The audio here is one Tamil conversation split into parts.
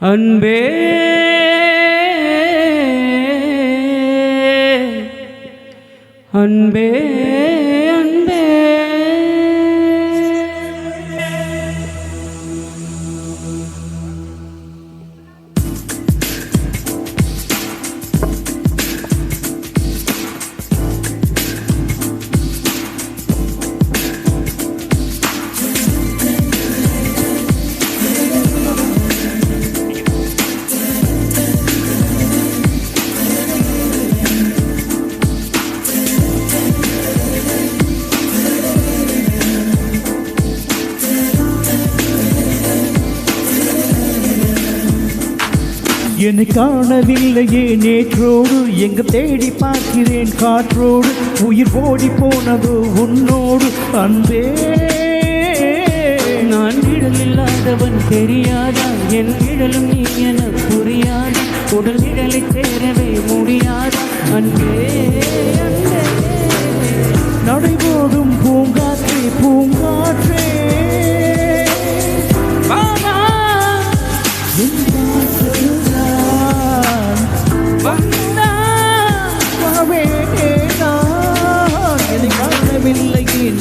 அன்பே அன்பே அன்பே என்னை காணவில்லையே நேற்றோடு எங்க தேடி பார்க்கிறேன் காற்றோடு உயிர் ஓடி போனதோ உன்னோடு அன்பே நான் நிழல் இல்லாதவன் தெரியாதா என் நிழலும் நீ என புரியாதா உடல் நிழலை சேரவே முடியாதா அன்பே அன்பே நடைபோடும் பூங்காற்றே பூங்காற்றே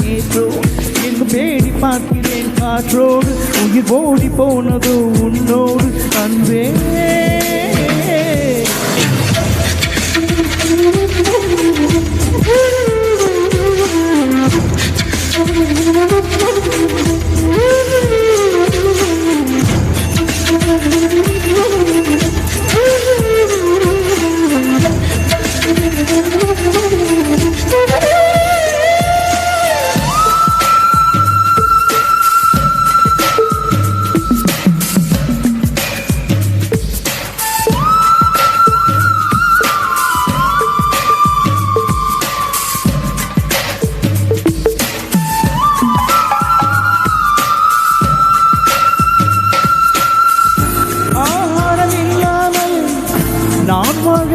நேற்றோ எங்கு தேடி பார்க்கிறேன் காற்றோடு உயிர் ஓடி போனதோ உன்னோடு அன்பே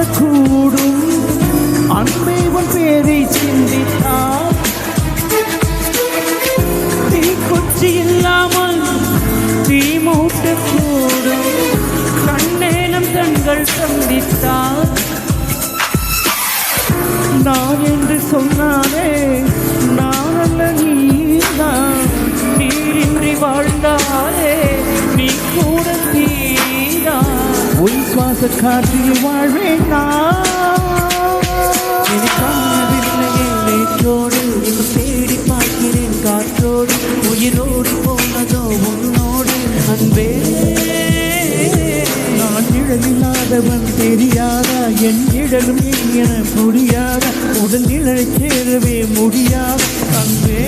கூடும் அன்பே உன் பேரை சிந்தித்தார் தீக்குச்சி இல்லாமல் தீ மூட்ட கூடும் கண்ணேனம் கண்கள் சந்தித்தார் நான் என்று சொன்னானே நான் அல்ல நீதான் நீரின்றி வாழ்ந்தாலே நீ கூட தீரா உன் சுவாச காற்றில் வாழ்வேன் காணவில்லையே நேற்றோடு எங்கு தேடி பார்க்கிறேன் காற்றோடு உயிரோடு போனதோ உன்னோடு அன்பே நான் நிழலில்லாதவன் தெரியாதா என் நிழலும் என புரியாதா உடல் நிழலை சேரவே முடியாத அன்பே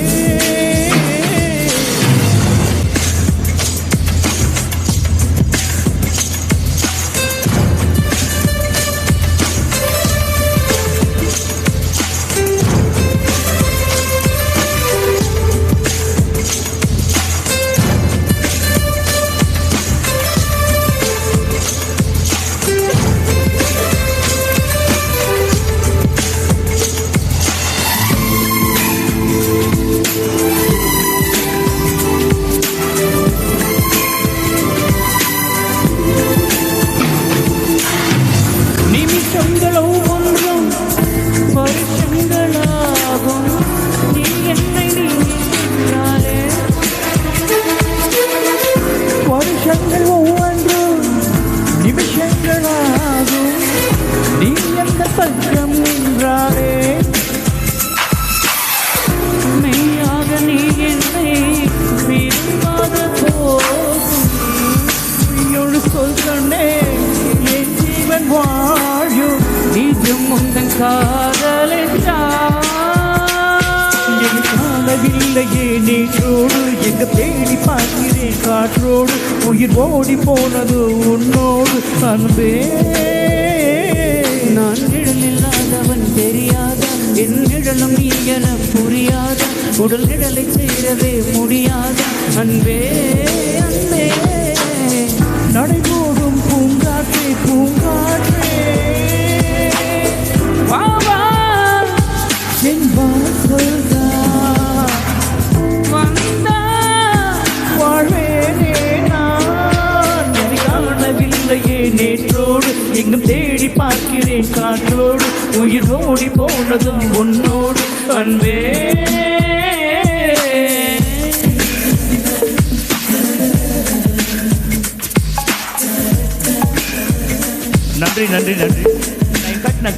வருஷங்கள் ஒவ்வொன்றும் நிமிஷங்களாகும் நீ எந்த பக்கம் நின்றாரே மெய்யாக நீ என்னை விரும்பாத போது சொல் சொன்னே என் ஜீவன் வாழும் நீஜம் முந்தன் காதலித்தார் காணவில்லையே நேற்றோடு எங்க தேடி பார்க்கிறேன் காற்றோடு உயிர் ஓடி போனது உன்னோடு அன்பே நான் நிழல் இல்லாதவன் தெரியாதா என் நிழலும் நீ என புரியாதா உடல் நிழலை சேரவே முடியாதா அன்பே அன்பே நடைபோடும் பூங்காற்றே பூங்காற்றே வாவா என் வாசல்தான் வாழ்வேனே நான் காணவில்லை எங்கும் தேடி பார்க்கிறேன் காற்றோடு உயிர் ஓடி போனதும் உன்னோடு அன்பே. நன்றி நன்றி நன்றி. நான் கட்டின